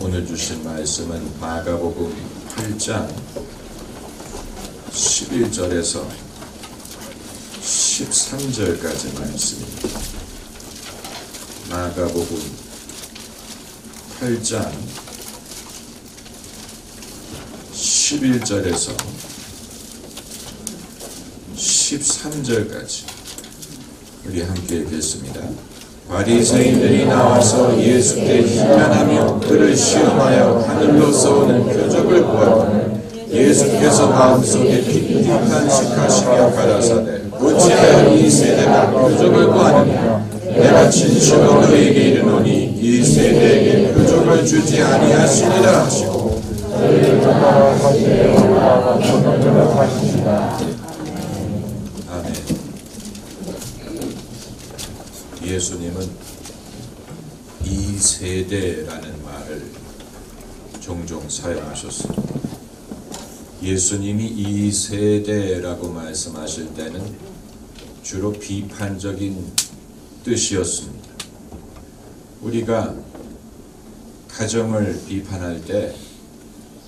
오늘 주신 말씀은 마가복음 8장 11절에서 13절까지 말씀입니다. 마가복음 8장 11절에서 13절까지 우리 함께 읽겠습니다. 바리새인들이 나와서 예수께 비난하며 그를 시험하여 하늘로서 오는 표적을 구하더니 예수께서 마음속에 깊이 탄식하시며 가라사대 어찌하여 이 세대가 표적을 구하느냐. 내가 진실로 너희에게 이르노니 이 세대에게 표적을 주지 아니하시리라 하시고 아멘. 예수님은 이 세대라는 말을 종종 사용하셨습니다. 예수님이 이 세대라고 말씀하실 때는 주로 비판적인 뜻이었습니다. 우리가 가정을 비판할 때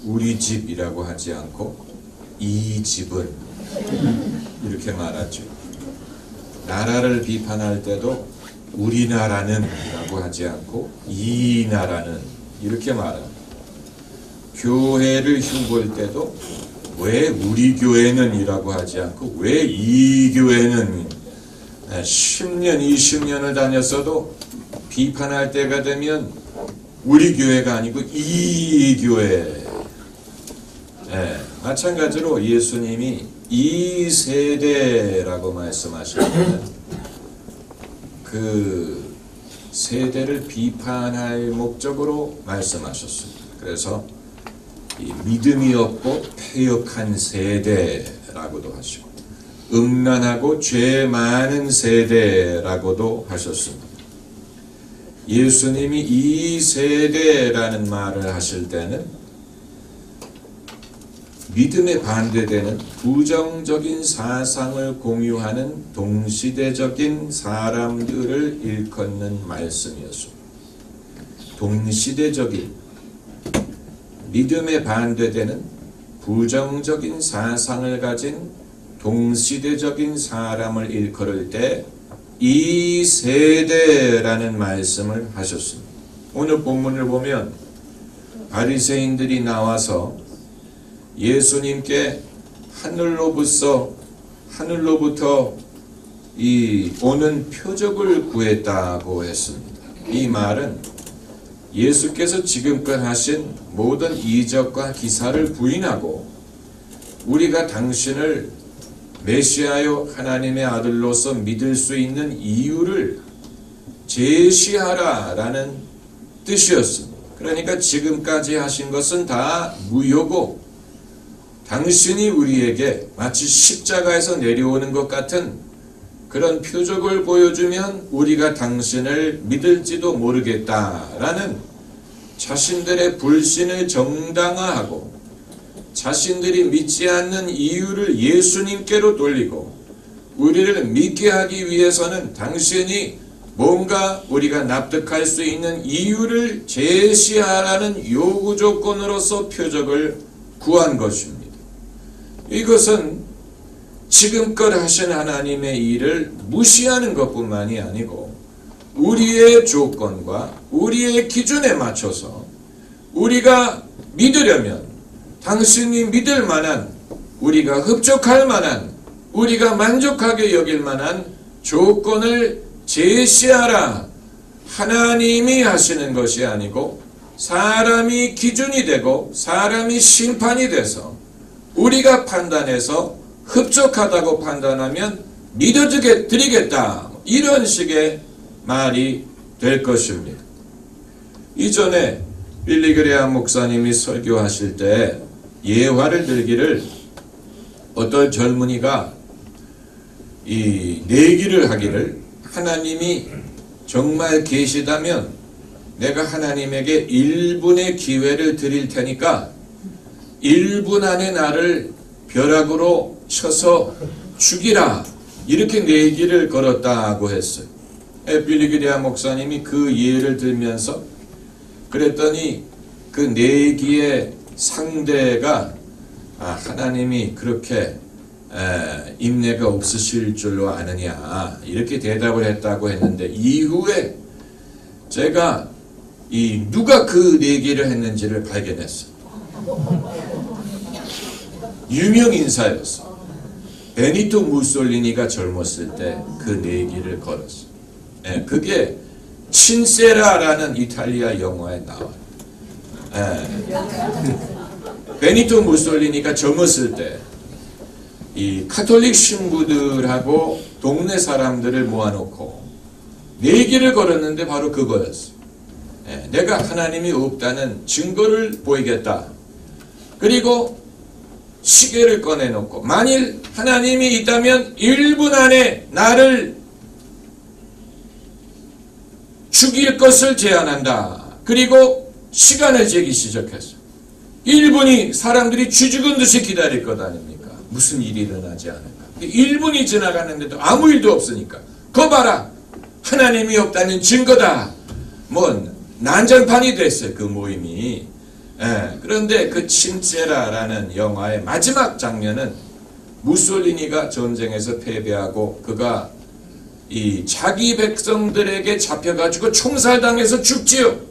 우리 집이라고 하지 않고 이 집은 이렇게 말하죠. 나라를 비판할 때도 우리나라는 라고 하지 않고 이 나라는 이렇게 말합니다. 교회를 흉볼 때도 왜 우리 교회는 이라고 하지 않고 왜 이 교회는 10년 20년을 다녔어도 비판할 때가 되면 우리 교회가 아니고 이 교회. 마찬가지로 예수님이 이 세대라고 말씀하실 때는 그 세대를 비판할 목적으로 말씀하셨습니다. 그래서 이 믿음이 없고 패역한 세대라고도 하시고 음란하고 죄 많은 세대라고도 하셨습니다. 예수님이 이 세대라는 말을 하실 때는 믿음에 반대되는 부정적인 사상을 공유하는 동시대적인 사람들을 일컫는 말씀이었습니다. 동시대적인 믿음에 반대되는 부정적인 사상을 가진 동시대적인 사람을 일컬을 때 이 세대라는 말씀을 하셨습니다. 오늘 본문을 보면 바리새인들이 나와서 예수님께 하늘로부터 이 오는 표적을 구했다고 했습니다. 이 말은 예수께서 지금껏 하신 모든 이적과 기사를 부인하고 우리가 당신을 메시아요 하나님의 아들로서 믿을 수 있는 이유를 제시하라라는 뜻이었습니다. 그러니까 지금까지 하신 것은 다 무효고 당신이 우리에게 마치 십자가에서 내려오는 것 같은 그런 표적을 보여주면 우리가 당신을 믿을지도 모르겠다라는 자신들의 불신을 정당화하고 자신들이 믿지 않는 이유를 예수님께로 돌리고 우리를 믿게 하기 위해서는 당신이 뭔가 우리가 납득할 수 있는 이유를 제시하라는 요구 조건으로서 표적을 구한 것입니다. 이것은 지금껏 하신 하나님의 일을 무시하는 것뿐만이 아니고 우리의 조건과 우리의 기준에 맞춰서 우리가 믿으려면 당신이 믿을 만한 우리가 흡족할 만한 우리가 만족하게 여길 만한 조건을 제시하라. 하나님이 하시는 것이 아니고 사람이 기준이 되고 사람이 심판이 돼서 우리가 판단해서 흡족하다고 판단하면 믿어드리겠다. 이런 식의 말이 될 것입니다. 이전에 빌리 그레함 목사님이 설교하실 때 예화를 들기를 어떤 젊은이가 이 내기를 하기를 하나님이 정말 계시다면 내가 하나님에게 1분의 기회를 드릴 테니까 1분 안에 나를 벼락으로 쳐서 죽이라 이렇게 내기를 걸었다고 했어요. 빌리 그레함 목사님이 그 예를 들면서 그랬더니 그 내기의 상대가 하나님이 그렇게 인내가 없으실 줄로 아느냐 이렇게 대답을 했다고 했는데, 이후에 제가 누가 그 내기를 했는지를 발견했어요. 유명 인사였어. 베니토 무솔리니가 젊었을 때 그 내기를 걸었어. 그게 친세라라는 이탈리아 영화에 나와요. 베니토 무솔리니가 젊었을 때 이 카톨릭 신부들하고 동네 사람들을 모아놓고 내기를 걸었는데 바로 그거였어. 내가 하나님이 없다는 증거를 보이겠다. 그리고 시계를 꺼내놓고 만일 하나님이 있다면 1분 안에 나를 죽일 것을 제안한다. 그리고 시간을 재기 시작했어. 1분이 사람들이 쥐죽은 듯이 기다릴 것 아닙니까? 무슨 일이 일어나지 않을까? 1분이 지나가는데도 아무 일도 없으니까 거 봐라! 하나님이 없다는 증거다! 뭐 난장판이 됐어요. 그 모임이. 그런데 그 친세라라는 영화의 마지막 장면은 무솔리니가 전쟁에서 패배하고 그가 이 자기 백성들에게 잡혀가지고 총살당해서 죽지요.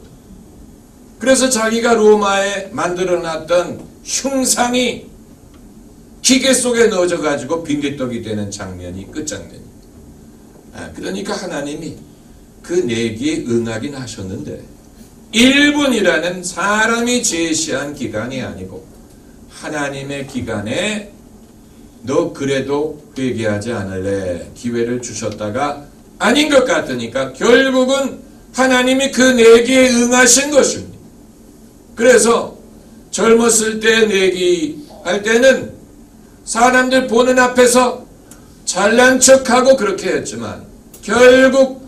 그래서 자기가 로마에 만들어놨던 흉상이 기계 속에 넣어져가지고 빈대떡이 되는 장면이 끝장면입니다. 그러니까 하나님이 그 내기에 응하긴 하셨는데 1분이라는 사람이 제시한 기간이 아니고 하나님의 기간에 너 그래도 회개하지 않을래 기회를 주셨다가 아닌 것 같으니까 결국은 하나님이 그 내기에 응하신 것입니다. 그래서 젊었을 때 내기할 때는 사람들 보는 앞에서 잘난 척하고 그렇게 했지만 결국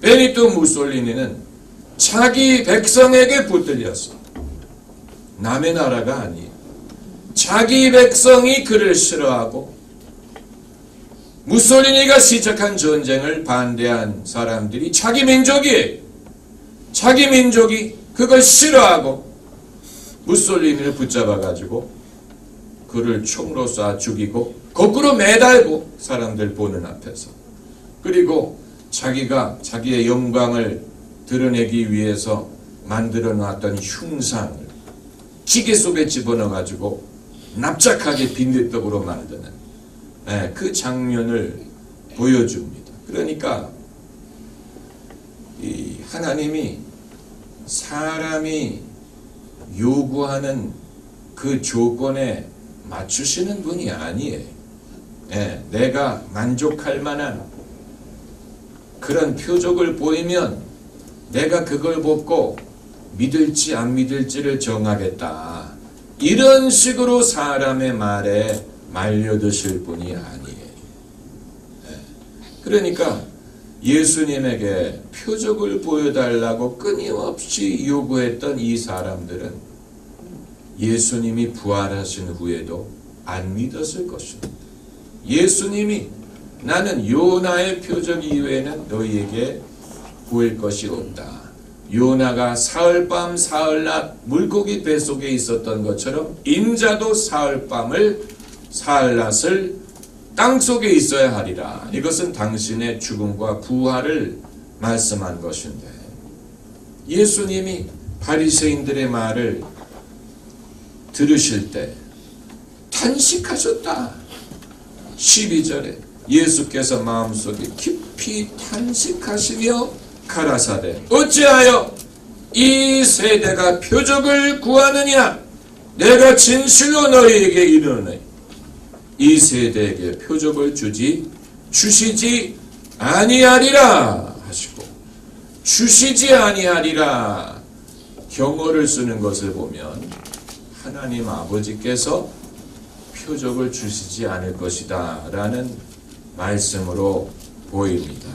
베니토 무솔리니는 자기 백성에게 붙들렸어. 남의 나라가 아니에요. 자기 백성이 그를 싫어하고 무솔리니가 시작한 전쟁을 반대한 사람들이 자기 민족이에요. 자기 민족이 그걸 싫어하고 무솔리니를 붙잡아가지고 그를 총으로 쏴 죽이고 거꾸로 매달고 사람들 보는 앞에서, 그리고 자기가 자기의 영광을 드러내기 위해서 만들어 놨던 흉상을 기계 속에 집어넣어가지고 납작하게 빈대떡으로 만드는 그 장면을 보여줍니다. 그러니까 이 하나님이 사람이 요구하는 그 조건에 맞추시는 분이 아니에요. 내가 만족할 만한 그런 표적을 보이면 내가 그걸 보고 믿을지 안 믿을지를 정하겠다. 이런 식으로 사람의 말에 말려드실 분이 아니에요. 그러니까 예수님에게 표적을 보여달라고 끊임없이 요구했던 이 사람들은 예수님이 부활하신 후에도 안 믿었을 것입니다. 예수님이 나는 요나의 표적 이외에는 너희에게 보일 것이 없다. 요나가 사흘밤 사흘낮 물고기 뱃속에 있었던 것처럼 인자도 사흘밤을 사흘낮을 땅속에 있어야 하리라. 이것은 당신의 죽음과 부활을 말씀한 것인데, 예수님이 바리새인들의 말을 들으실 때 탄식하셨다. 12절에 예수께서 마음속에 깊이 탄식하시며 가라사대 어찌하여 이 세대가 표적을 구하느냐. 내가 진실로 너희에게 이르노니 이 세대에게 표적을 주시지 아니하리라 하시고, 주시지 아니하리라 경어를 쓰는 것을 보면 하나님 아버지께서 표적을 주시지 않을 것이다 라는 말씀으로 보입니다.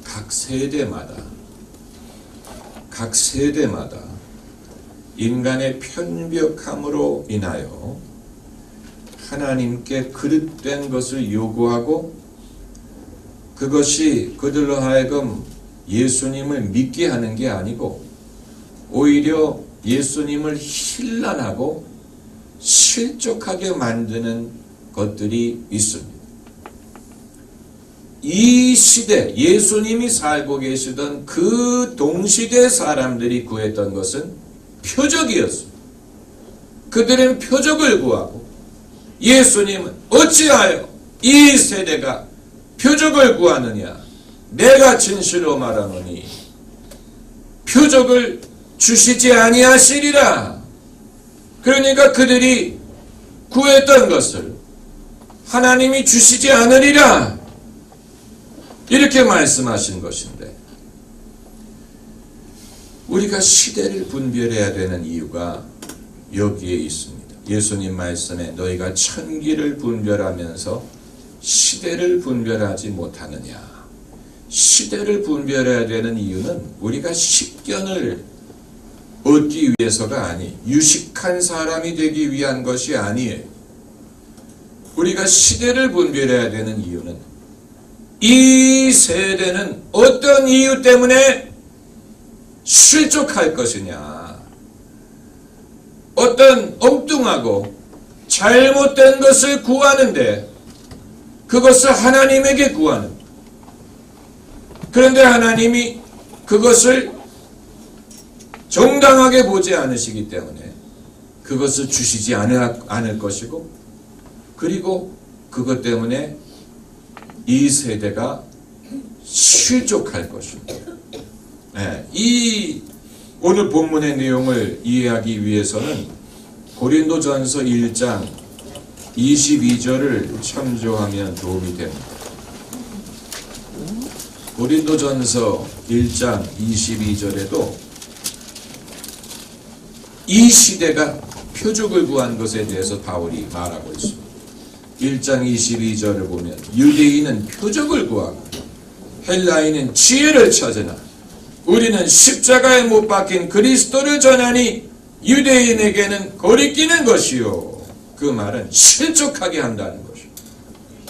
각 세대마다 인간의 편벽함으로 인하여 하나님께 그릇된 것을 요구하고 그것이 그들로 하여금 예수님을 믿게 하는 게 아니고 오히려 예수님을 힐난하고 실족하게 만드는 것들이 있습니다. 이 시대, 예수님이 살고 계시던 그 동시대 사람들이 구했던 것은 표적이었습니다. 그들은 표적을 구하고, 예수님은 어찌하여 이 세대가 표적을 구하느냐? 내가 진실로 말하노니 표적을 주시지 아니하시리라. 그러니까 그들이 구했던 것을 하나님이 주시지 않으리라, 이렇게 말씀하신 것인데, 우리가 시대를 분별해야 되는 이유가 여기에 있습니다. 예수님 말씀에 너희가 천기를 분별하면서 시대를 분별하지 못하느냐. 시대를 분별해야 되는 이유는 우리가 식견을 얻기 위해서가 아니, 유식한 사람이 되기 위한 것이 아니에요. 우리가 시대를 분별해야 되는 이유는 이 세대는 어떤 이유 때문에 실족할 것이냐, 어떤 엉뚱하고 잘못된 것을 구하는데 그것을 하나님에게 구하는, 그런데 하나님이 그것을 정당하게 보지 않으시기 때문에 그것을 주시지 않을 것이고, 그리고 그것 때문에 이 세대가 실족할 것입니다. 네, 이 오늘 본문의 내용을 이해하기 위해서는 고린도전서 1장 22절을 참조하면 도움이 됩니다. 고린도전서 1장 22절에도 이 시대가 표적을 구한 것에 대해서 바울이 말하고 있습니다. 1장 22절을 보면 유대인은 표적을 구하고 헬라인은 지혜를 찾으나 우리는 십자가에 못 박힌 그리스도를 전하니 유대인에게는 거리끼는 것이요. 그 말은 실족하게 한다는 것이요.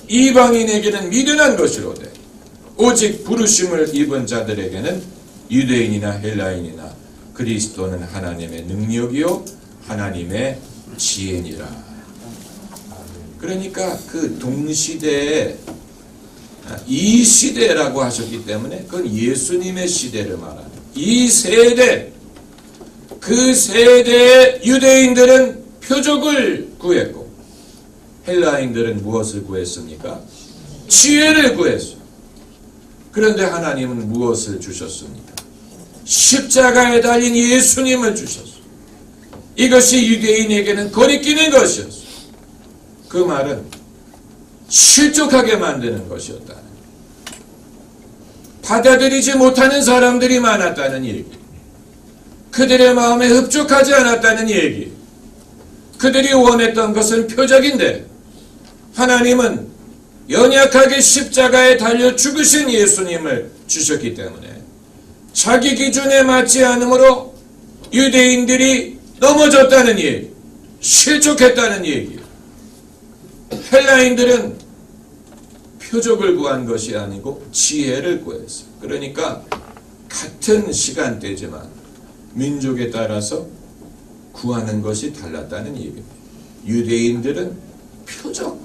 이방인에게는 미련한 것이로되 오직 부르심을 입은 자들에게는 유대인이나 헬라인이나 그리스도는 하나님의 능력이요 하나님의 지혜니라. 그러니까 그 동시대에 이 시대라고 하셨기 때문에 그건 예수님의 시대를 말합니다. 이 세대, 그 세대의 유대인들은 표적을 구했고 헬라인들은 무엇을 구했습니까? 지혜를 구했어요. 그런데 하나님은 무엇을 주셨습니까? 십자가에 달린 예수님을 주셨어요. 이것이 유대인에게는 거리끼는 것이었어요. 그 말은 실족하게 만드는 것이었다. 받아들이지 못하는 사람들이 많았다는 얘기. 그들의 마음에 흡족하지 않았다는 얘기. 그들이 원했던 것은 표적인데 하나님은 연약하게 십자가에 달려 죽으신 예수님을 주셨기 때문에 자기 기준에 맞지 않으므로 유대인들이 넘어졌다는 얘기, 실족했다는 얘기. 헬라인들은 표적을 구한 것이 아니고 지혜를 구했어요. 그러니까 같은 시간대지만 민족에 따라서 구하는 것이 달랐다는 얘기입니다. 유대인들은 표적.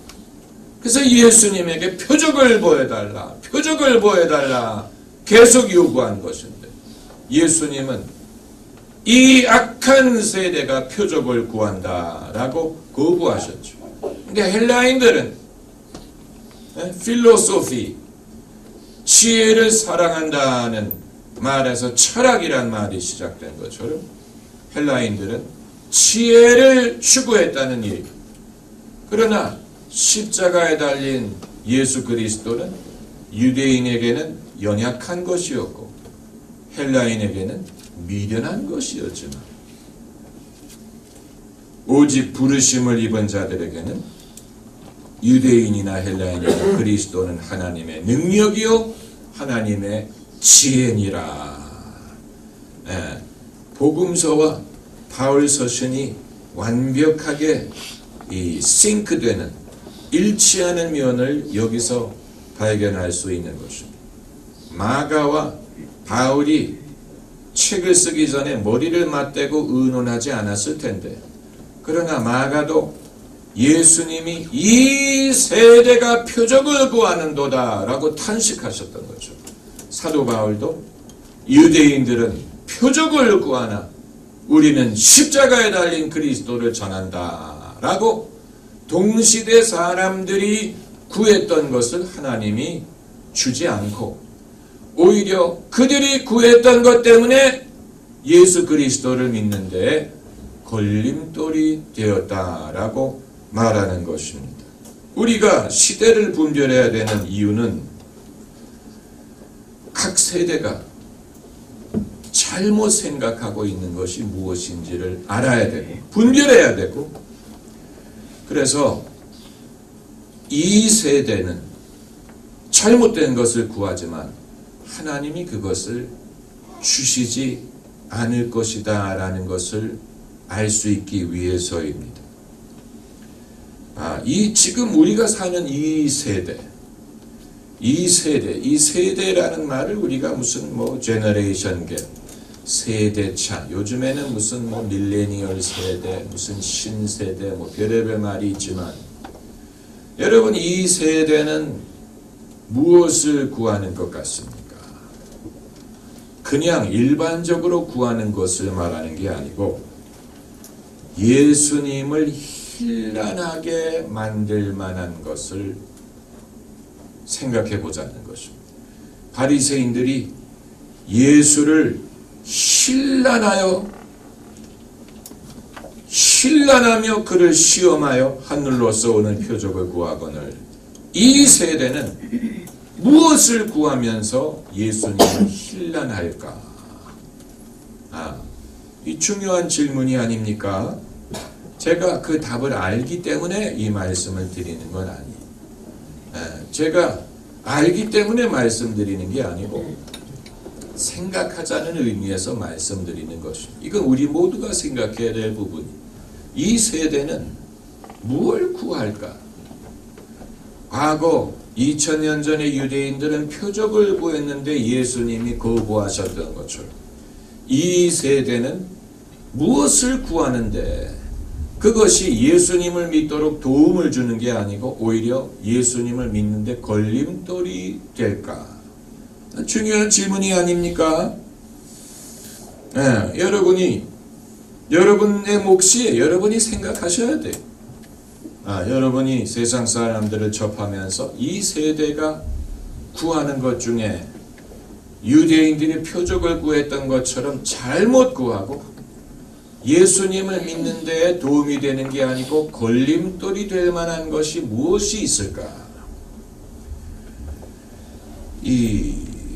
그래서 예수님에게 표적을 보여달라, 표적을 보여달라 계속 요구한 것인데 예수님은 이 악한 세대가 표적을 구한다라고 거부하셨죠. 근데 헬라인들은 필로소피, 지혜를 사랑한다는 말에서 철학이란 말이 시작된 것처럼 헬라인들은 지혜를 추구했다는 얘기. 그러나 십자가에 달린 예수 그리스도는 유대인에게는 연약한 것이었고 헬라인에게는 미련한 것이었지만 오직 부르심을 입은 자들에게는 유대인이나 헬라인이나 그리스도는 하나님의 능력이요 하나님의 지혜니라. 복음서와 바울 서신이 완벽하게 이 싱크되는, 일치하는 면을 여기서 발견할 수 있는 것입니다. 마가와 바울이 책을 쓰기 전에 머리를 맞대고 의논하지 않았을 텐데, 그러나 마가도 예수님이 이 세대가 표적을 구하는도다 라고 탄식하셨던 거죠. 사도 바울도 유대인들은 표적을 구하나 우리는 십자가에 달린 그리스도를 전한다 라고 동시대 사람들이 구했던 것을 하나님이 주지 않고 오히려 그들이 구했던 것 때문에 예수 그리스도를 믿는데 걸림돌이 되었다라고 말하는 것입니다. 우리가 시대를 분별해야 되는 이유는 각 세대가 잘못 생각하고 있는 것이 무엇인지를 알아야 되고 분별해야 되고, 그래서 이 세대는 잘못된 것을 구하지만 하나님이 그것을 주시지 않을 것이다 라는 것을 알 수 있기 위해서입니다. 지금 우리가 사는 이 세대라는 말을 우리가 무슨 제너레이션 갭, 세대차, 요즘에는 무슨 밀레니얼 세대, 무슨 신세대, 별의별 말이 있지만, 여러분 이 세대는 무엇을 구하는 것 같습니까? 그냥 일반적으로 구하는 것을 말하는 게 아니고 예수님을 힐난하게 만들 만한 것을 생각해 보자는 것입니다. 바리새인들이 예수를 힐난하며 그를 시험하여 하늘로서 오는 표적을 구하거늘, 이 세대는 무엇을 구하면서 예수님을 힐난할까? 이 중요한 질문이 아닙니까? 제가 그 답을 알기 때문에 이 말씀을 드리는 건 아니에요. 제가 알기 때문에 말씀드리는 게 아니고 생각하자는 의미에서 말씀드리는 것입니다. 이건 우리 모두가 생각해야 될 부분이에요. 이 세대는 무엇을 구할까? 과거 2000년 전에 유대인들은 표적을 구했는데 예수님이 거부하셨던 것처럼 이 세대는 무엇을 구하는데 그것이 예수님을 믿도록 도움을 주는 게 아니고 오히려 예수님을 믿는데 걸림돌이 될까? 중요한 질문이 아닙니까? 여러분의 몫이 여러분이 생각하셔야 돼요. 여러분이 세상 사람들을 접하면서 이 세대가 구하는 것 중에 유대인들이 표적을 구했던 것처럼 잘못 구하고 예수님을 믿는 데에 도움이 되는 게 아니고 걸림돌이 될 만한 것이 무엇이 있을까?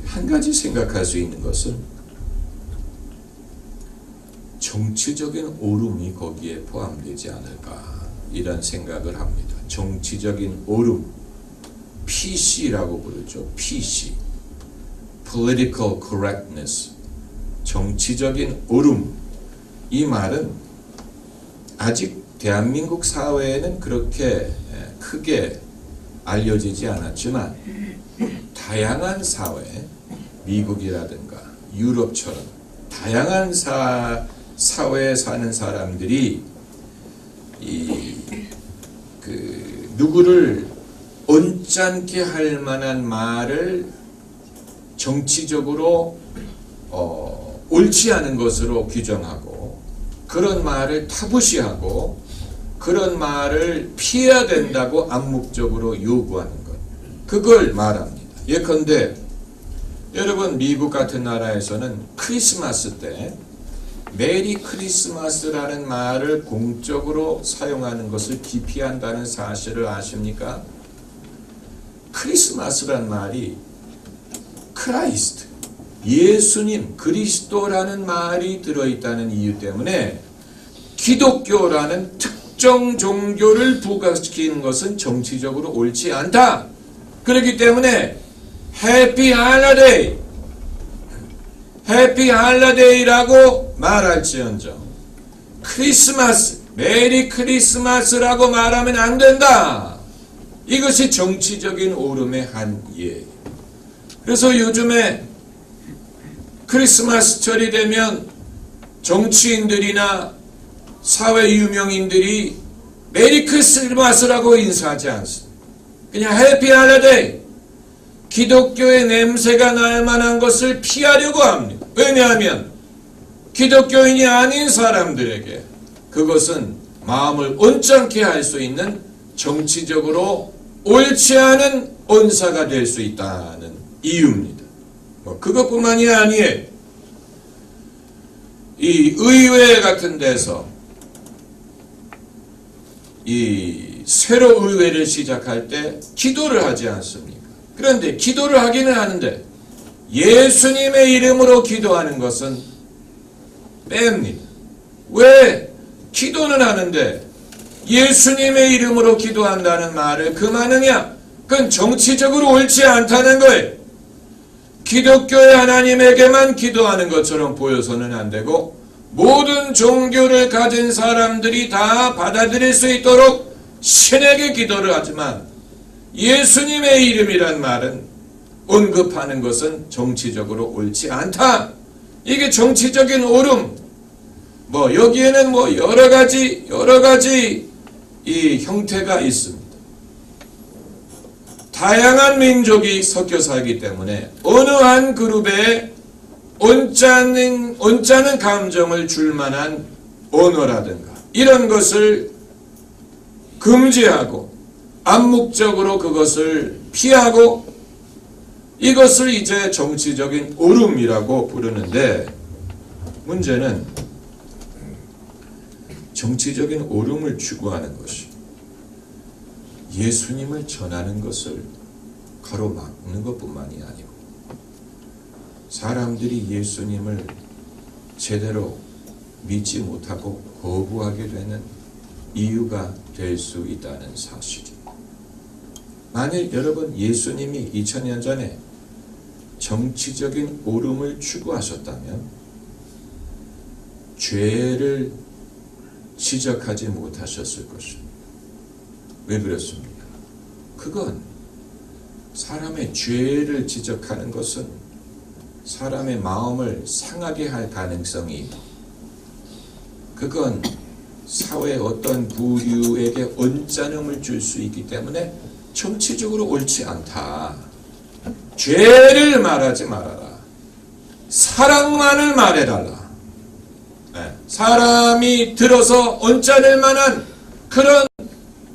한 가지 생각할 수 있는 것은 정치적인 오름이 거기에 포함되지 않을까, 이런 생각을 합니다. 정치적인 오름, PC라고 부르죠. PC, Political Correctness, 정치적인 오름. 이 말은 아직 대한민국 사회에는 그렇게 크게 알려지지 않았지만 다양한 사회, 미국이라든가 유럽처럼 다양한 사회에 사는 사람들이 누구를 언짢게 할 만한 말을 정치적으로 옳지 않은 것으로 규정하고 그런 말을 타부시하고 그런 말을 피해야 된다고 암묵적으로 요구하는 것, 그걸 말합니다. 예컨대 여러분 미국 같은 나라에서는 크리스마스 때 메리 크리스마스라는 말을 공적으로 사용하는 것을 기피한다는 사실을 아십니까? 크리스마스란 말이 크라이스트, 예수님, 그리스도라는 말이 들어있다는 이유 때문에 기독교라는 특정 종교를 부각시키는 것은 정치적으로 옳지 않다. 그렇기 때문에 해피 할러데이라고 말할지언정 크리스마스, 메리 크리스마스라고 말하면 안 된다. 이것이 정치적인 오름의 한 예. 그래서 요즘에 크리스마스절이 되면 정치인들이나 사회 유명인들이 메리 크리스마스라고 인사하지 않습니다. 그냥 해피 할리데이, 기독교의 냄새가 날 만한 것을 피하려고 합니다. 왜냐하면 기독교인이 아닌 사람들에게 그것은 마음을 온전케 할 수 있는 정치적으로 옳지 않은 언사가 될 수 있다는 이유입니다. 그것뿐만이 아니에요. 이 의회 같은 데서 이 새로 의회를 시작할 때 기도를 하지 않습니까? 그런데 기도를 하기는 하는데 예수님의 이름으로 기도하는 것은 뺍니다. 왜? 기도는 하는데 예수님의 이름으로 기도한다는 말을 금하느냐? 그건 정치적으로 옳지 않다는 거예요. 기독교의 하나님에게만 기도하는 것처럼 보여서는 안 되고 모든 종교를 가진 사람들이 다 받아들일 수 있도록 신에게 기도를 하지만 예수님의 이름이란 말은 언급하는 것은 정치적으로 옳지 않다. 이게 정치적인 옳음. 여기에는 여러 가지 이 형태가 있습니다. 다양한 민족이 섞여 살기 때문에 어느 한 그룹에 언짢은 감정을 줄 만한 언어라든가 이런 것을 금지하고 암묵적으로 그것을 피하고 이것을 이제 정치적인 옳음이라고 부르는데 문제는 정치적인 옳음을 추구하는 것이 예수님을 전하는 것을 가로막는 것뿐만이 아니고 사람들이 예수님을 제대로 믿지 못하고 거부하게 되는 이유가 될 수 있다는 사실입니다. 만일 여러분 예수님이 2000년 전에 정치적인 옳음을 추구하셨다면 죄를 지적하지 못하셨을 것입니다. 왜 그렇습니까? 그건 사람의 죄를 지적하는 것은 사람의 마음을 상하게 할 가능성이 있고 그건 사회의 어떤 부류에게 언짢음을 줄 수 있기 때문에 정치적으로 옳지 않다. 죄를 말하지 말아라. 사랑만을 말해달라. 사람이 들어서 언짢을 만한 그런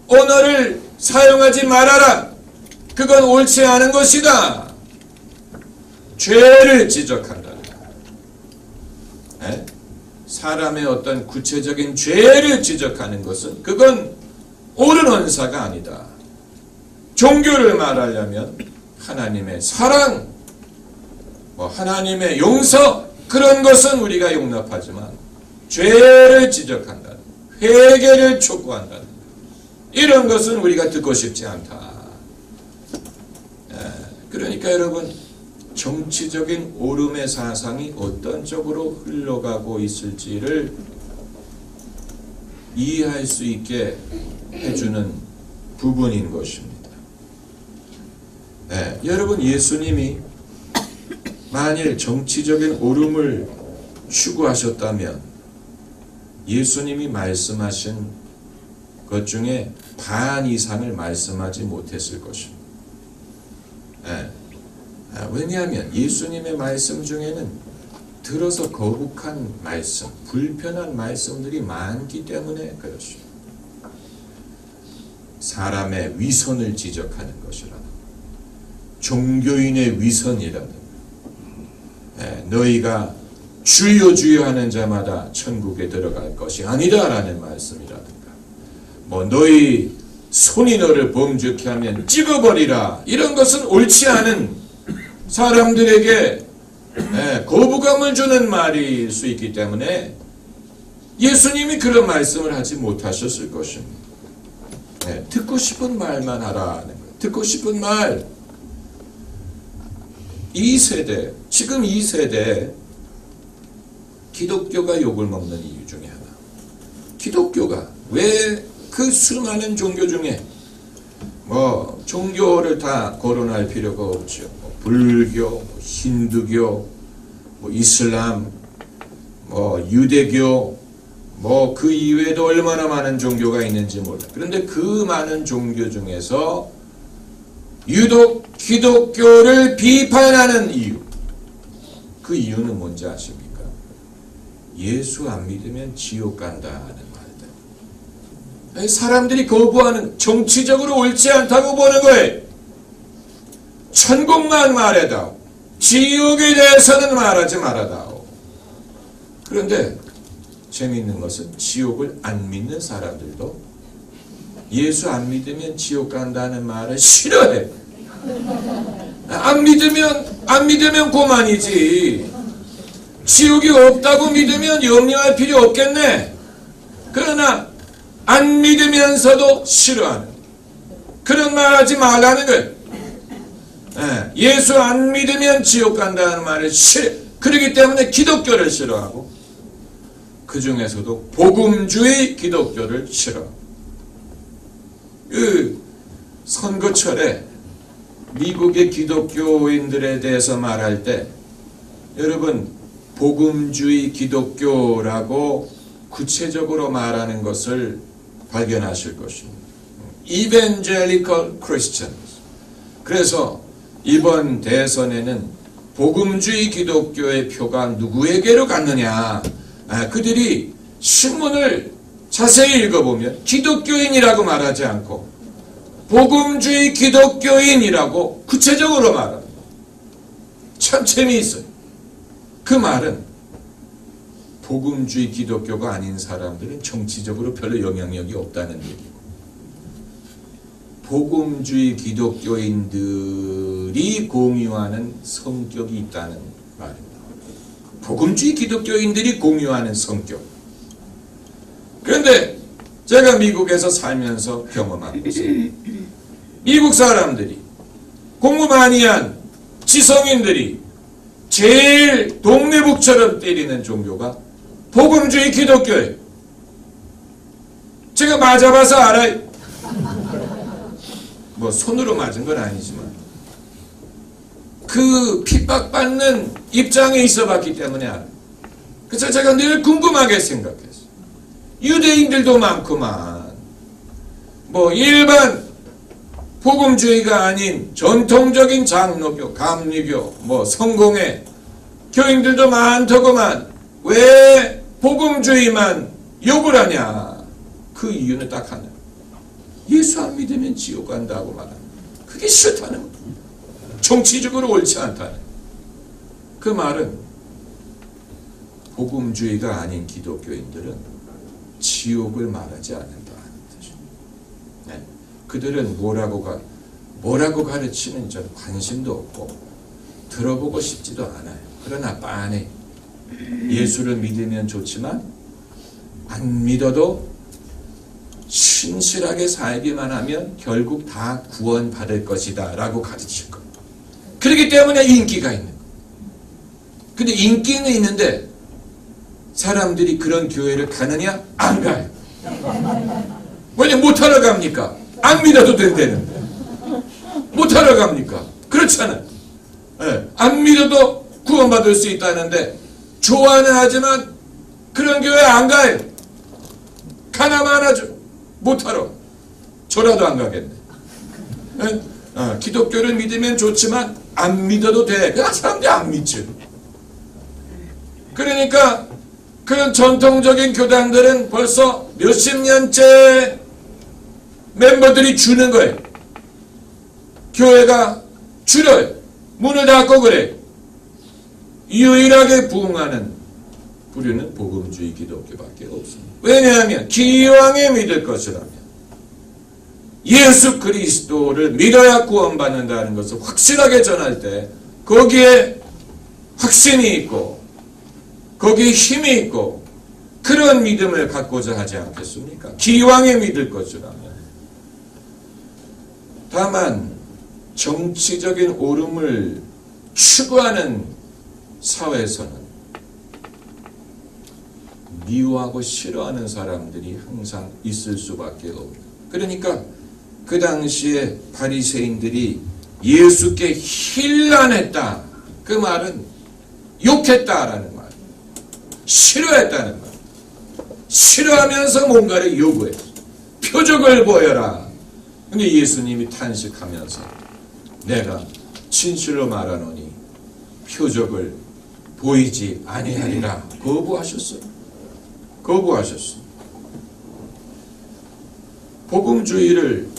언어를 사용하지 말아라. 그건 옳지 않은 것이다. 죄를 지적한다. 사람의 어떤 구체적인 죄를 지적하는 것은 그건 옳은 언사가 아니다. 종교를 말하려면 하나님의 사랑, 하나님의 용서 그런 것은 우리가 용납하지만 죄를 지적한다. 회개를 촉구한다. 이런 것은 우리가 듣고 싶지 않다. 그러니까 여러분 정치적인 옳음의 사상이 어떤 쪽으로 흘러가고 있을지를 이해할 수 있게 해주는 부분인 것입니다. 여러분 예수님이 만일 정치적인 옳음을 추구하셨다면 예수님이 말씀하신 것 중에 반 이상을 말씀하지 못했을 것입니다. 왜냐하면 예수님의 말씀 중에는 들어서 거북한 말씀, 불편한 말씀들이 많기 때문에 그렇습니다. 사람의 위선을 지적하는 것이라든가 종교인의 위선이라든가 너희가 주여 주여 하는 자마다 천국에 들어갈 것이 아니다라는 말씀이라든가 너희 손이 너를 범죄케 하면 찍어버리라 이런 것은 옳지 않은 사람들에게 거부감을 주는 말일 수 있기 때문에 예수님이 그런 말씀을 하지 못하셨을 것입니다. 듣고 싶은 말만 하라는 거예요. 듣고 싶은 말. 지금 이 세대 기독교가 욕을 먹는 이유 중에 하나. 기독교가 왜 그 수많은 종교 중에 종교를 다 거론할 필요가 없죠. 불교, 힌두교, 뭐 이슬람, 뭐 유대교, 뭐 그 이외에도 얼마나 많은 종교가 있는지 몰라. 그런데 그 많은 종교 중에서 유독 기독교를 비판하는 이유, 그 이유는 뭔지 아십니까? 예수 안 믿으면 지옥 간다는 말이다. 사람들이 거부하는, 정치적으로 옳지 않다고 보는 거예요. 천국만 말해다오. 지옥에 대해서는 말하지 말아다오. 그런데 재미있는 것은 지옥을 안 믿는 사람들도 예수 안 믿으면 지옥 간다는 말을 싫어해. 안 믿으면 고만이지. 지옥이 없다고 믿으면 염려할 필요 없겠네. 그러나 안 믿으면서도 싫어하는, 그런 말 하지 말라는 거예요. 예수 안 믿으면 지옥 간다는 말을 싫어. 그렇기 때문에 기독교를 싫어하고, 그 중에서도 복음주의 기독교를 싫어하고. 그 선거철에 미국의 기독교인들에 대해서 말할 때 여러분 복음주의 기독교라고 구체적으로 말하는 것을 발견하실 것입니다. Evangelical Christians. 그래서 이번 대선에는 복음주의 기독교의 표가 누구에게로 갔느냐, 그들이 신문을 자세히 읽어보면 기독교인이라고 말하지 않고 복음주의 기독교인이라고 구체적으로 말합니다. 참 재미있어요. 그 말은 복음주의 기독교가 아닌 사람들은 정치적으로 별로 영향력이 없다는 얘기고, 복음주의 기독교인들이 공유하는 성격이 있다는 말입니다. 복음주의 기독교인들이 공유하는 성격. 그런데 제가 미국에서 살면서 경험한 것은 미국 사람들이, 공부 많이 한 지성인들이 제일 동네북처럼 때리는 종교가 복음주의 기독교예요. 제가 맞아봐서 알아요. 뭐 손으로 맞은 건 아니지만 그 핍박받는 입장에 있어봤기 때문에 알아요. 그래서 제가 늘 궁금하게 생각했어요. 유대인들도 많구만. 뭐 일반 복음주의가 아닌 전통적인 장로교, 감리교, 뭐 성공회 교인들도 많더구만. 왜 복음주의만 욕을 하냐? 그 이유는 딱 하나. 예수 안 믿으면 지옥 간다고 말합니다. 그게 싫다는 거예요. 정치적으로 옳지 않다는. 그 말은 복음주의가 아닌 기독교인들은 지옥을 말하지 않는다는 뜻입니다. 네. 그들은 뭐라고 가르치는 전 관심도 없고 들어보고 싶지도 않아요. 그러나 빤히 예수를 믿으면 좋지만 안 믿어도 신실하게 살기만 하면 결국 다 구원받을 것이다 라고 가르칠 겁니다. 그렇기 때문에 인기가 있는 거예요. 근데 인기는 있는데 사람들이 그런 교회를 가느냐? 안 가요. 왜냐? 못하러 갑니까? 안 믿어도 된다는데. 못하러 갑니까? 그렇잖아요. 네. 안 믿어도 구원받을 수 있다는데 좋아는 하지만 그런 교회 안 가요. 가나만 하죠. 못하러. 저라도 안 가겠네. 네? 기독교를 믿으면 좋지만 안 믿어도 돼. 그 사람들이 안 믿죠. 그러니까 그런 전통적인 교단들은 벌써 몇십 년째 멤버들이 주는 거예요. 교회가 줄어요. 문을 닫고 그래. 유일하게 부흥하는 부류는 복음주의 기독교밖에 없습니다. 왜냐하면 기왕에 믿을 것이라면 예수 그리스도를 믿어야 구원받는다는 것을 확실하게 전할 때 거기에 확신이 있고 거기에 힘이 있고 그런 믿음을 갖고자 하지 않겠습니까? 기왕에 믿을 것이라면. 다만 정치적인 오름을 추구하는 사회에서는 미워하고 싫어하는 사람들이 항상 있을 수밖에 없다. 그러니까 그 당시에 바리새인들이 예수께 힐난했다. 그 말은 욕했다라는 말, 싫어했다는 말, 싫어하면서 뭔가를 요구했어. 표적을 보여라. 근데 예수님이 탄식하면서 내가 진실로 말하노니 표적을 보이지 아니하리라 거부하셨어요. 거부하셨어요. 복음주의를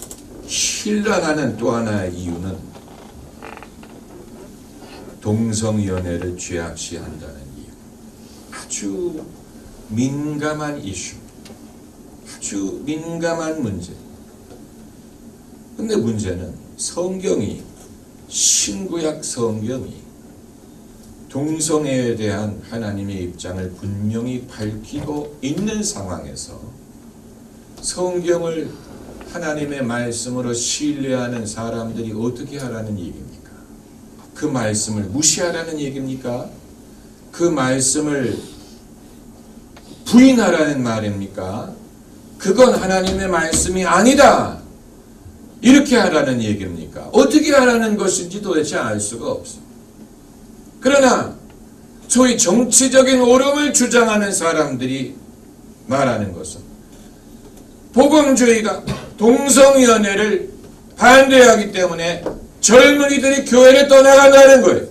신랑하는 또 하나의 이유는 동성연애를 죄악시한다는 이유. 아주 민감한 이슈, 아주 민감한 문제. 근데 문제는 성경이, 신구약 성경이 동성애에 대한 하나님의 입장을 분명히 밝히고 있는 상황에서 성경을 하나님의 말씀으로 신뢰하는 사람들이 어떻게 하라는 얘기입니까? 그 말씀을 무시하라는 얘기입니까? 그 말씀을 부인하라는 말입니까? 그건 하나님의 말씀이 아니다, 이렇게 하라는 얘기입니까? 어떻게 하라는 것인지 도대체 알 수가 없어. 그러나 소위 정치적인 옳음을 주장하는 사람들이 말하는 것은 복음주의가 동성연애를 반대하기 때문에 젊은이들이 교회를 떠나간다는 거예요.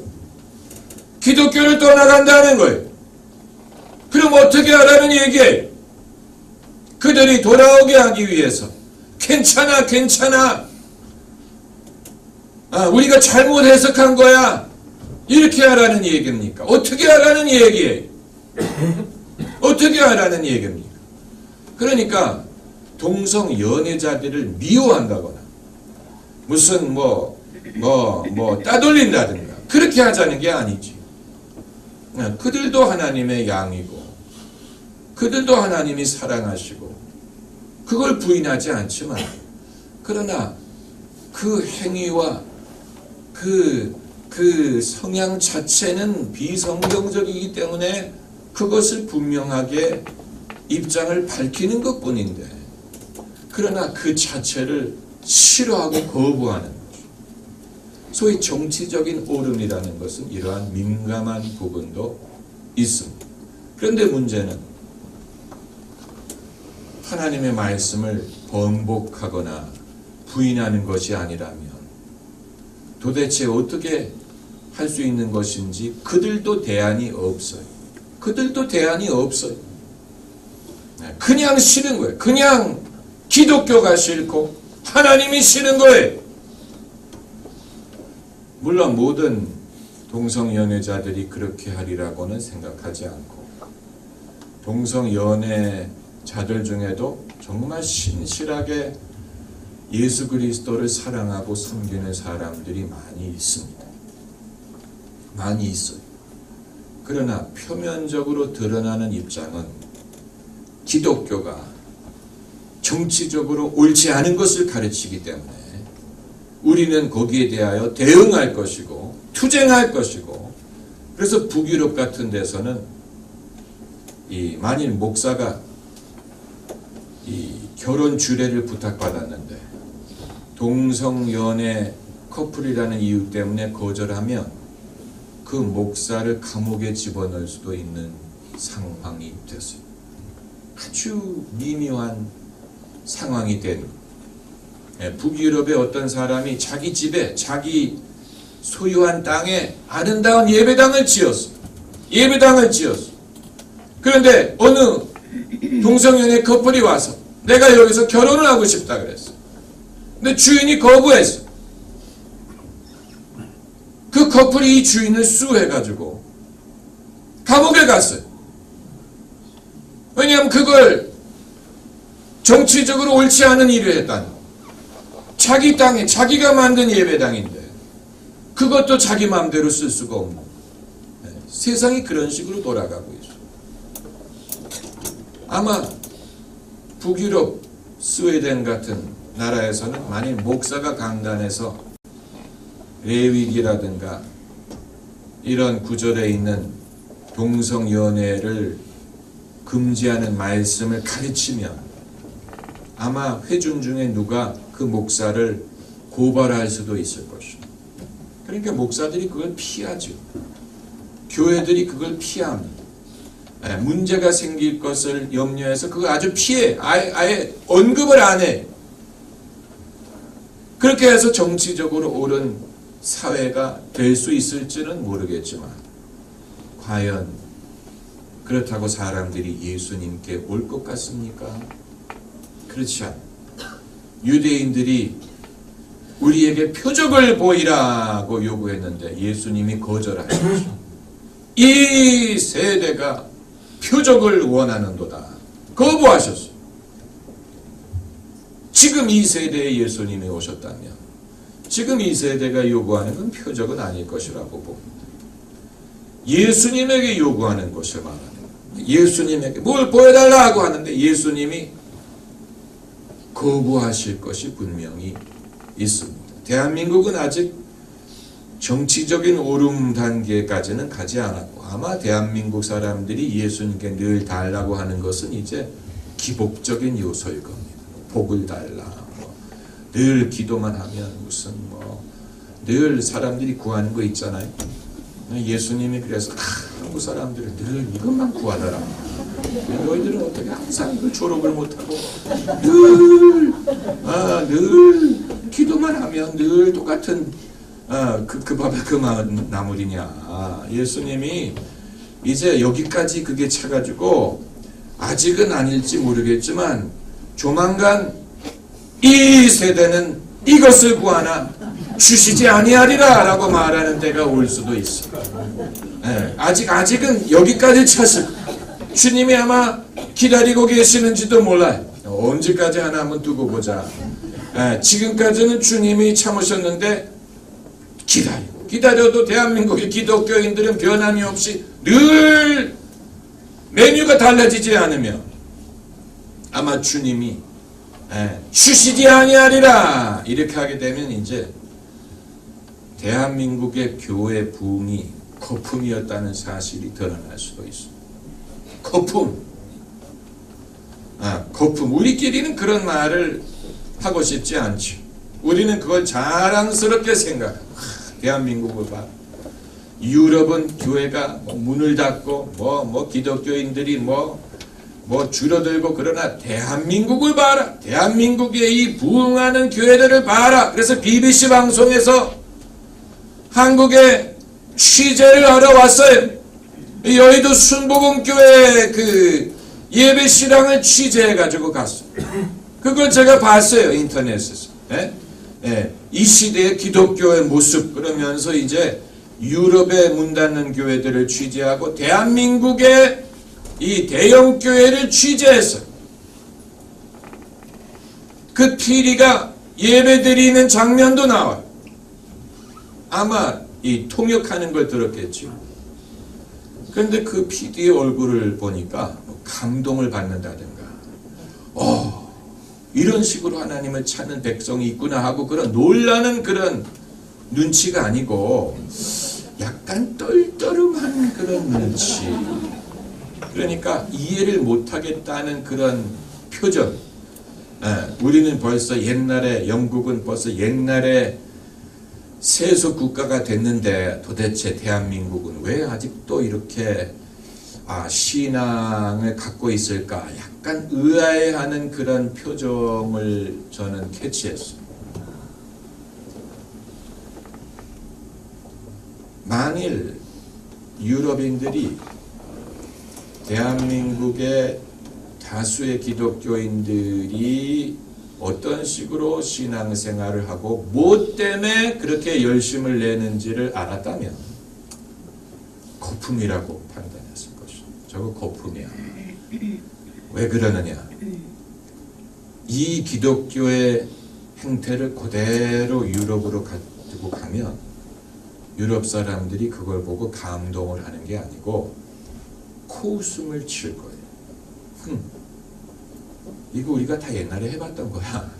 기독교를 떠나간다는 거예요. 그럼 어떻게 하라는 얘기예요? 그들이 돌아오게 하기 위해서 괜찮아, 우리가 잘못 해석한 거야, 이렇게 하라는 얘기입니까? 어떻게 하라는 얘기예요? 어떻게 하라는 얘기입니까? 그러니까 동성 연애자들을 미워한다거나 무슨 따돌린다든가 그렇게 하자는 게 아니지. 그들도 하나님의 양이고 그들도 하나님이 사랑하시고 그걸 부인하지 않지만, 그러나 그 행위와 그 성향 자체는 비성경적이기 때문에 그것을 분명하게 입장을 밝히는 것뿐인데, 그러나 그 자체를 싫어하고 거부하는 거죠. 소위 정치적인 옳음이라는 것은 이러한 민감한 부분도 있습니다. 그런데 문제는 하나님의 말씀을 번복하거나 부인하는 것이 아니라면 도대체 어떻게 할 수 있는 것인지 그들도 대안이 없어요. 그들도 대안이 없어요. 그냥 싫은 거예요. 그냥 기독교가 싫고 하나님이 싫은 거예요. 물론 모든 동성연애자들이 그렇게 하리라고는 생각하지 않고, 동성연애자들 중에도 정말 신실하게 예수 그리스도를 사랑하고 섬기는 사람들이 많이 있습니다. 많이 있어요. 그러나 표면적으로 드러나는 입장은 기독교가 정치적으로 옳지 않은 것을 가르치기 때문에 우리는 거기에 대하여 대응할 것이고 투쟁할 것이고, 그래서 북유럽 같은 데서는 만일 목사가 결혼 주례를 부탁받았는데 동성연애 커플이라는 이유 때문에 거절하면 그 목사를 감옥에 집어넣을 수도 있는 상황이 됐어요. 아주 미묘한 상황이 된, 북유럽의 어떤 사람이 자기 집에 자기 소유한 땅에 아름다운 예배당을 지었어. 그런데 어느 동성연애 커플이 와서 내가 여기서 결혼을 하고 싶다 그랬어. 근데 주인이 거부했어. 그 커플이 이 주인을 수해가지고 감옥에 갔어요. 왜냐하면 그걸 정치적으로 옳지 않은 일을 했다니. 자기 땅에 자기가 만든 예배당인데 그것도 자기 마음대로 쓸 수가 없는, 세상이 그런 식으로 돌아가고 있어요. 아마 북유럽 스웨덴 같은 나라에서는 만일 목사가 강단에서 레위기라든가 이런 구절에 있는 동성연애를 금지하는 말씀을 가르치면 아마 회중 중에 누가 그 목사를 고발할 수도 있을 것입니다. 그러니까 목사들이 그걸 피하죠. 교회들이 그걸 피합니다. 문제가 생길 것을 염려해서 그걸 아주 피해. 아예 언급을 안 해. 그렇게 해서 정치적으로 옳은 사회가 될 수 있을지는 모르겠지만 과연 그렇다고 사람들이 예수님께 올 것 같습니까? 그렇지 않아요. 유대인들이 우리에게 표적을 보이라고 요구했는데 예수님이 거절하셨죠. 이 세대가 표적을 원하는도다. 거부하셨어요. 지금 이 세대에 예수님이 오셨다면 지금 이 세대가 요구하는 건 표적은 아닐 것이라고 봅니다. 예수님에게 요구하는 것을 말하는 거예요. 예수님에게 뭘 보여달라고 하는데 예수님이 거부하실 것이 분명히 있습니다. 대한민국은 아직 정치적인 오름 단계까지는 가지 않았고 아마 대한민국 사람들이 예수님께 늘 달라고 하는 것은 이제 기복적인 요소일 겁니다. 복을 달라. 늘 기도만 하면 무슨 늘 사람들이 구하는 거 있잖아요. 예수님이 그래서 한국 사람들을 늘 이것만 구하더라. 너희들은 어떻게 항상 이걸 졸업을 못하고 늘 기도만 하면 늘 똑같은 그 밥에 그 나물이냐. 예수님이 이제 여기까지 그게 차가지고 아직은 아닐지 모르겠지만 조만간 이 세대는 이것을 구하나 주시지 아니하리라 라고 말하는 때가 올 수도 있어. 아직은 여기까지 찼을 주님이 아마 기다리고 계시는지도 몰라요. 언제까지 하나 한번 두고 보자. 지금까지는 주님이 참으셨는데 기다려도 대한민국의 기독교인들은 변함이 없이 늘 메뉴가 달라지지 않으면 아마 주님이 주시지 아니하리라 이렇게 하게 되면 이제 대한민국의 교회 붐이 거품이었다는 사실이 드러날 수도 있습니다. 거품. 우리끼리는 그런 말을 하고 싶지 않죠. 우리는 그걸 자랑스럽게 생각해요. 대한민국을 봐. 유럽은 교회가 문을 닫고 기독교인들이 줄어들고 그러나 대한민국을 봐라. 대한민국의 이 부흥하는 교회들을 봐라. 그래서 BBC 방송에서 한국에 취재를 하러 왔어요. 여의도 순복음교회 그 예배 실황을 취재해 가지고 갔어요. 그걸 제가 봤어요. 인터넷에서. 이 시대의 기독교의 모습 그러면서 이제 유럽에 문 닫는 교회들을 취재하고 대한민국의 이 대형 교회를 취재했어요. 그 PD가 예배 드리는 장면도 나와요. 아마 이 통역하는 걸 들었겠죠. 그런데 그 PD의 얼굴을 보니까 감동을 받는다든가 이런 식으로 하나님을 찾는 백성이 있구나 하고 그런 놀라는 그런 눈치가 아니고 약간 떨떠름한 그런 눈치. 그러니까 이해를 못하겠다는 그런 표정. 우리는 벌써 옛날에 영국은 벌써 옛날에 세속 국가가 됐는데 도대체 대한민국은 왜 아직도 이렇게 신앙을 갖고 있을까? 약간 의아해하는 그런 표정을 저는 캐치했어요. 만일 유럽인들이 대한민국의 다수의 기독교인들이 어떤 식으로 신앙생활을 하고 뭐 때문에 그렇게 열심을 내는지를 알았다면 거품이라고 판단했을 것이죠. 저거 거품이야. 왜 그러느냐. 이 기독교의 행태를 그대로 유럽으로 가지고 가면 유럽 사람들이 그걸 보고 감동을 하는 게 아니고 코웃음을 칠 거예요. 이거 우리가 다 옛날에 해봤던 거야.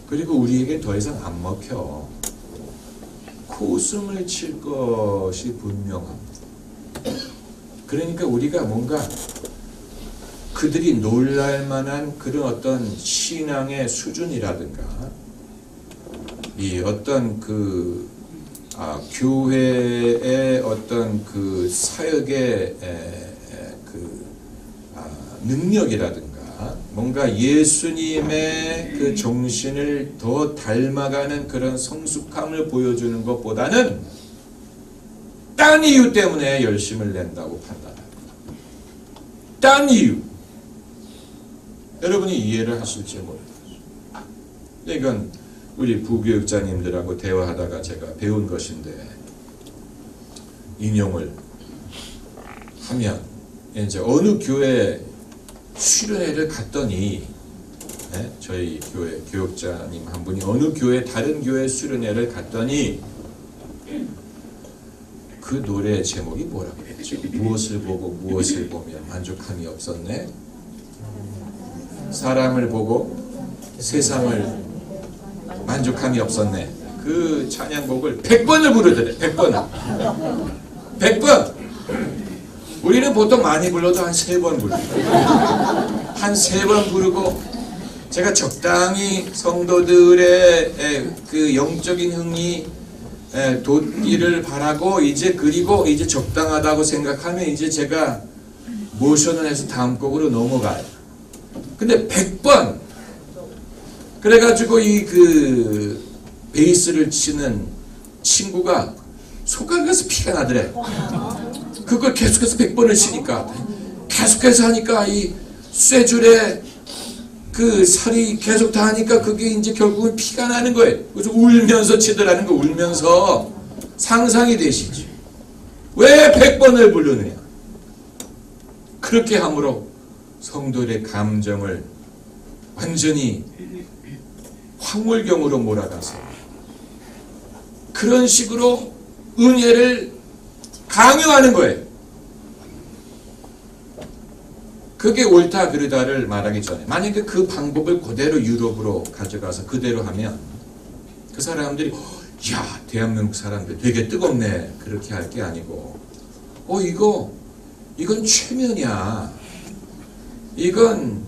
그리고 우리에게 더 이상 안 먹혀. 코웃음을 칠 것이 분명합니다. 그러니까 우리가 뭔가 그들이 놀랄 만한 그런 어떤 신앙의 수준이라든가 이 어떤 그 교회의 어떤 그 사역의 능력이라든가 뭔가 예수님의 그 정신을 더 닮아가는 그런 성숙함을 보여주는 것보다는 딴 이유 때문에 열심을 낸다고 판단합니다. 딴 이유. 여러분이 이해를 하실지 모르겠어요. 이건 우리 부교육자님들하고 대화하다가 제가 배운 것인데, 인용을 하면 이제 어느 교회 수련회를 갔더니, 저희 교회 교육자님 한 분이 어느 교회 다른 교회 수련회를 갔더니 그 노래 제목이 뭐라고 했죠? 무엇을 보고 무엇을 보면 만족함이 없었네. 사람을 보고 세상을 만족함이 없었네. 그 찬양곡을 100번을 부르더래. 100번을. 100번. 우리는 보통 많이 불러도 한 3번 부르고, 한 3번 부르고, 제가 적당히 성도들의 그 영적인 흥이 돋기를 바라고, 그리고 이제 적당하다고 생각하면 이제 제가 모션을 해서 다음 곡으로 넘어가요. 근데 100번. 그래가지고 그 베이스를 치는 친구가 손가락에서 피가 나더래. 그걸 계속해서 100번을 치니까, 계속해서 하니까 이 쇠줄에 그 살이 계속 닿으니까 그게 이제 결국은 피가 나는 거예요. 그래서 울면서 치더라는 거. 울면서. 상상이 되시지. 왜 100번을 부르느냐. 그렇게 함으로 성도들의 감정을 완전히 황홀경으로 몰아가서 그런 식으로 은혜를 강요하는 거예요. 그게 옳다 그르다를 말하기 전에, 만약에 그 방법을 그대로 유럽으로 가져가서 그대로 하면 그 사람들이 야, 대한민국 사람들 되게 뜨겁네, 그렇게 할 게 아니고, 이건 최면이야. 이건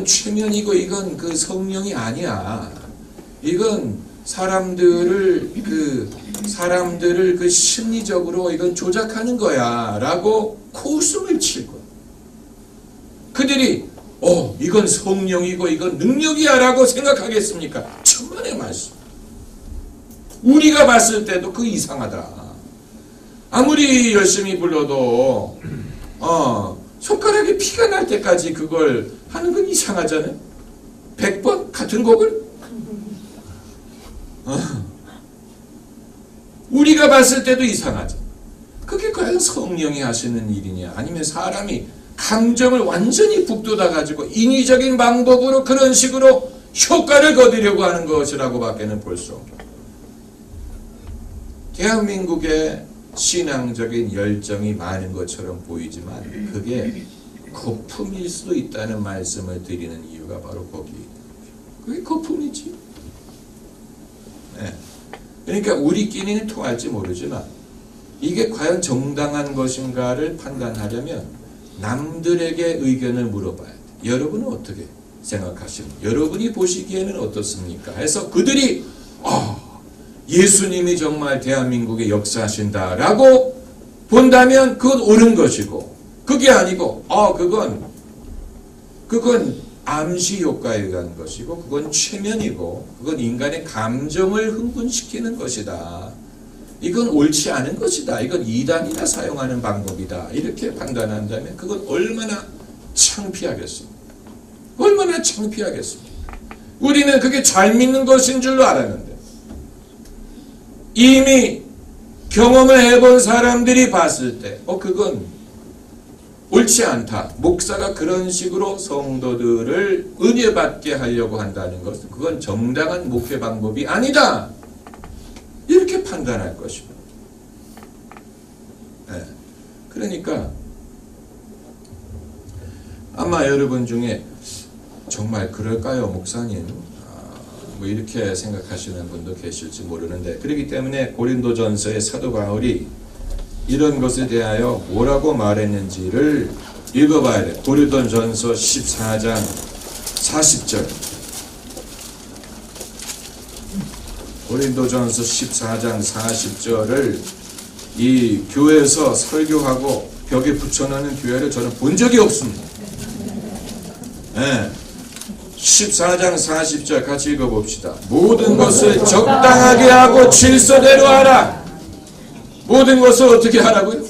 최면이고, 이건 그 성령이 아니야. 이건 사람들을 그 심리적으로 이건 조작하는 거야. 라고 코웃음을 칠 거야. 그들이, 이건 성령이고, 이건 능력이야. 라고 생각하겠습니까? 천만의 말씀. 우리가 봤을 때도 그 이상하다. 아무리 열심히 불러도, 손가락에 피가 날 때까지 그걸 하는 건 이상하잖아요. 100번 같은 곡을? 우리가 봤을 때도 이상하죠. 그게 과연 성령이 하시는 일이냐, 아니면 사람이 감정을 완전히 북돋아가지고 인위적인 방법으로 그런 식으로 효과를 거두려고 하는 것이라고 밖에는 볼 수 없다. 대한민국의 신앙적인 열정이 많은 것처럼 보이지만 그게 거품일 수도 있다는 말씀을 드리는 이유가 바로 거기에. 그게 거품이지. 네. 그러니까 우리끼리는 통할지 모르지만 이게 과연 정당한 것인가를 판단하려면 남들에게 의견을 물어봐야 돼. 여러분은 어떻게 생각하십니까? 여러분이 보시기에는 어떻습니까? 해서 그들이 예수님이 정말 대한민국에 역사하신다라고 본다면 그건 옳은 것이고, 그게 아니고 그건 암시 효과에 의한 것이고, 그건 최면이고, 그건 인간의 감정을 흥분시키는 것이다. 이건 옳지 않은 것이다. 이건 이단이나 사용하는 방법이다. 이렇게 판단한다면 그건 얼마나 창피하겠습니까? 얼마나 창피하겠습니까? 우리는 그게 잘 믿는 것인 줄로 알았는데, 이미 경험을 해본 사람들이 봤을 때 그건 옳지 않다. 목사가 그런 식으로 성도들을 은혜받게 하려고 한다는 것은 그건 정당한 목회 방법이 아니다. 이렇게 판단할 것입니다. 네. 그러니까 아마 여러분 중에 정말 그럴까요, 목사님? 뭐 이렇게 생각하시는 분도 계실지 모르는데, 그렇기 때문에 고린도전서의 사도 바울이 이런 것에 대하여 뭐라고 말했는지를 읽어봐야 돼. 고린도전서 14장 40절. 고린도전서 14장 40절을 이 교회에서 설교하고 벽에 붙여놓는 교회를 저는 본 적이 없습니다. 네. 14장 40절 같이 읽어봅시다. 모든 것을 적당하게 하고 질서대로 하라. 모든 것을 어떻게 하라고요?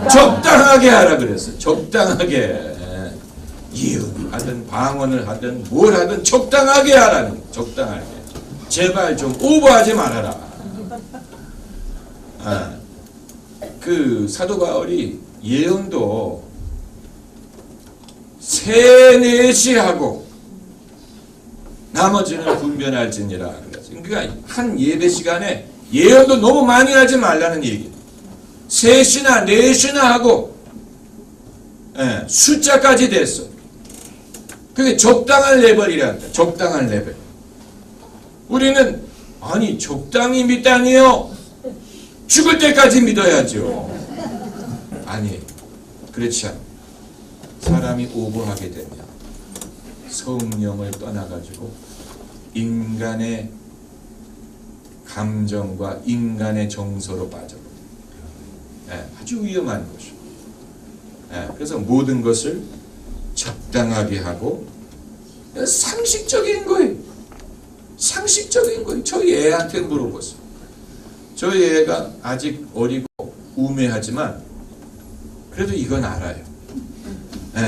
적당하게 하라 그랬어요. 적당하게. 예언을 하든 방언을 하든 뭘 하든 적당하게 하라는 거예요. 적당하게. 제발 좀 오버하지 말아라. 그 사도 바울이 예언도 3-4시 하고 나머지는 분변할지니라 그랬어요. 그러니까 한 예배 시간에 예언도 너무 많이 하지 말라는 얘기예요. 3시나 4시나 하고 숫자까지 됐어. 그게 적당한 레벨이란다. 적당한 레벨. 우리는 아니 적당히 믿다니요. 죽을 때까지 믿어야죠. 아니 그렇지 않아. 사람이 오버하게 되면 성령을 떠나가지고 인간의 감정과 인간의 정서로 빠져버려요. 아주 위험한 것이죠. 그래서 모든 것을 적당하게 하고 상식적인 거예요. 상식적인 거예요. 저희 애한테 물어보세요. 저희 애가 아직 어리고 우매하지만 그래도 이건 알아요.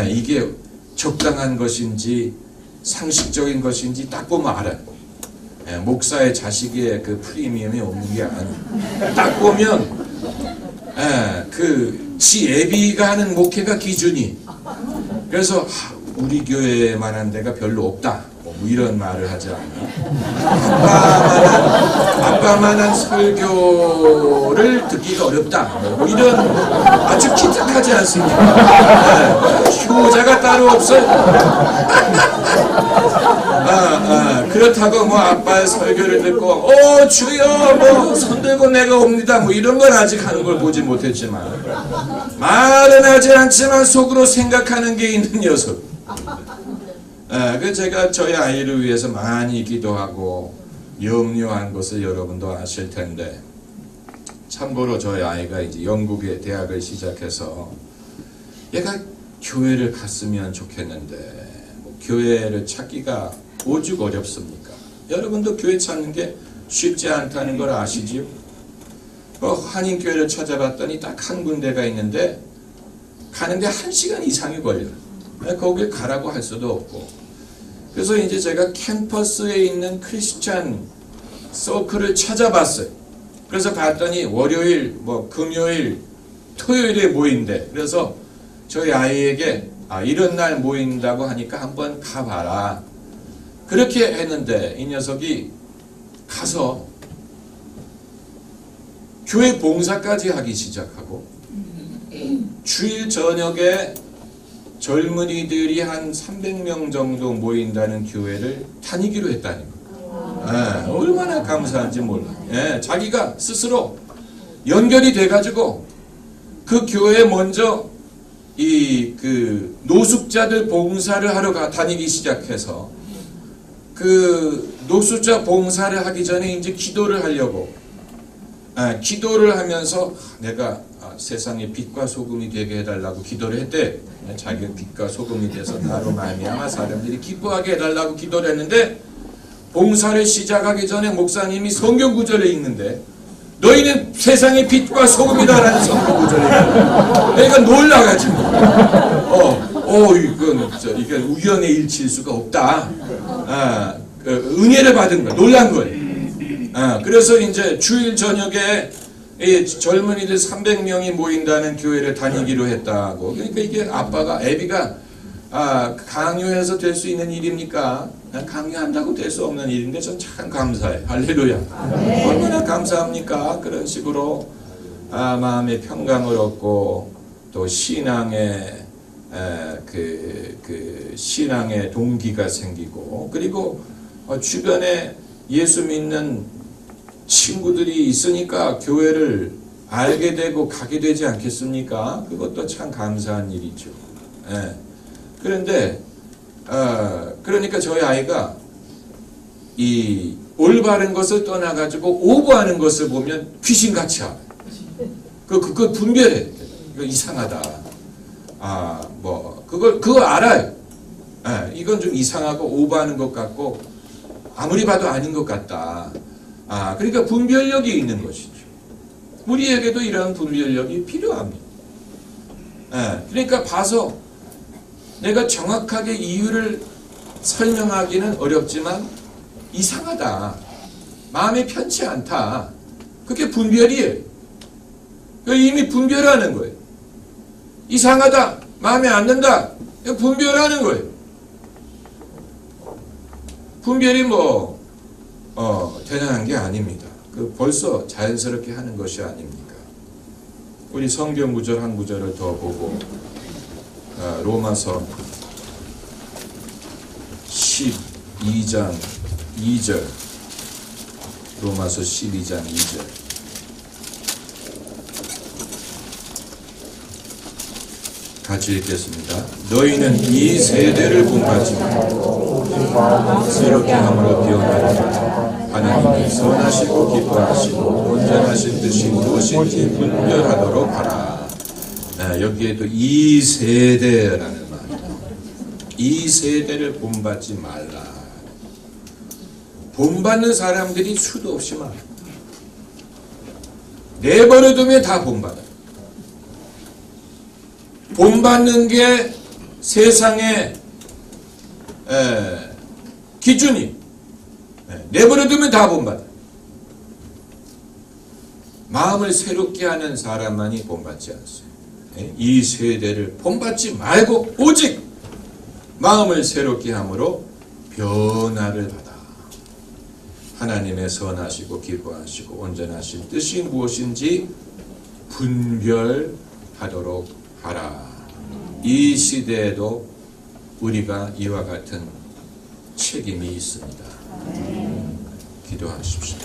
이게 적당한 것인지 상식적인 것인지 딱 보면 알아요. 목사의 자식의 그 프리미엄이 없는 게 아니에요. 딱 보면 지 애비가 하는 목회가 기준이. 그래서 우리 교회만한 데가 별로 없다. 뭐 이런 말을 하지 않나. 아빠만한 설교를 듣기가 어렵다. 뭐 이런 아주 기특하지 않습니까? 효자가 따로 없어요. 그렇다고 뭐 아빠의 설교를 듣고 주여 뭐 손들고 내가 옵니다 뭐 이런 건 아직 하는 걸 보지 못했지만 말은 하지 않지만 속으로 생각하는 게 있는 녀석. 그 제가 저희 아이를 위해서 많이 기도하고 염려한 것을 여러분도 아실 텐데, 참고로 저희 아이가 이제 영국에 대학을 시작해서 얘가 교회를 갔으면 좋겠는데 뭐 교회를 찾기가 오죽 어렵습니까? 여러분도 교회 찾는 게 쉽지 않다는 걸 아시지요? 한인교회를 찾아봤더니 딱 한 군데가 있는데 가는데 1시간 이상이 걸려요. 거길 가라고 할 수도 없고. 그래서 이제 제가 캠퍼스에 있는 크리스찬 서클을 찾아봤어요. 그래서 봤더니 월요일, 뭐 금요일, 토요일에 모인대. 그래서 저희 아이에게 이런 날 모인다고 하니까 한번 가봐라. 그렇게 했는데 이 녀석이 가서 교회 봉사까지 하기 시작하고 주일 저녁에 젊은이들이 한 300명 정도 모인다는 교회를 다니기로 했다는 거예요. 얼마나 감사한지 몰라요. 자기가 스스로 연결이 돼가지고 그 교회에 먼저 그 노숙자들 봉사를 하러 다니기 시작해서 그 노숙자 봉사를 하기 전에 이제 기도를 하려고 기도를 하면서 내가 세상에 빛과 소금이 되게 해달라고 기도를 했대. 자기가 빛과 소금이 돼서 나로 말미암아 사람들이 기뻐하게 해달라고 기도를 했는데, 봉사를 시작하기 전에 목사님이 성경 구절을 읽는데 너희는 세상의 빛과 소금이다라는 성경 구절을 읽는데 그러니까 놀라가지고 이건 우연의 일치일 수가 없다. 은혜를 받은 거야. 놀란 거예요. 그래서 이제 주일 저녁에 이 젊은이들 300명이 모인다는 교회를 다니기로 했다고. 그러니까 이게 애비가 강요해서 될 수 있는 일입니까? 강요한다고 될 수 없는 일인데 전 참 감사해. 할렐루야. 얼마나 감사합니까? 그런 식으로 마음의 평강을 얻고 또 신앙의 신앙의 동기가 생기고, 그리고 주변에 예수 믿는 친구들이 있으니까 교회를 알게 되고 가게 되지 않겠습니까? 그것도 참 감사한 일이죠. 그런데 그러니까 저희 아이가 이 올바른 것을 떠나가지고 오버하는 것을 보면 귀신같이 알아요. 그거 분별해. 이거 이상하다. 그거 알아요. 이건 좀 이상하고 오버하는 것 같고 아무리 봐도 아닌 것 같다. 그러니까 분별력이 있는 것이죠. 우리에게도 이런 분별력이 필요합니다. 그러니까 봐서 내가 정확하게 이유를 설명하기는 어렵지만 이상하다. 마음에 편치 않다. 그게 분별이에요. 이미 분별하는 거예요. 이상하다. 마음에 안 든다. 분별하는 거예요. 분별이 대단한 게 아닙니다. 벌써 자연스럽게 하는 것이 아닙니까? 우리 성경 구절 한 구절을 더 보고 로마서 12장 2절 로마서 12장 2절 같이 읽겠습니다. 너희는 이 세대를 본받지 말고 새롭게 함으로 변화하라. 하나님이 선하시고 기뻐하시고 온전하신 뜻이 무엇인지 분별하도록 하라. 여기에도 이 세대라는 말, 이 세대를 본받지 말라. 본받는 사람들이 수도 없이 많아. 내버려두면 다 본받아. 본받는 게 세상의 기준이. 내버려두면 다 본받아. 마음을 새롭게 하는 사람만이 본받지 않습니다. 이 세대를 본받지 말고 오직 마음을 새롭게 함으로 변화를 받아. 하나님의 선하시고 기뻐하시고 온전하신 뜻이 무엇인지 분별하도록 하라. 이 시대에도 우리가 이와 같은 책임이 있습니다. 기도하십시오.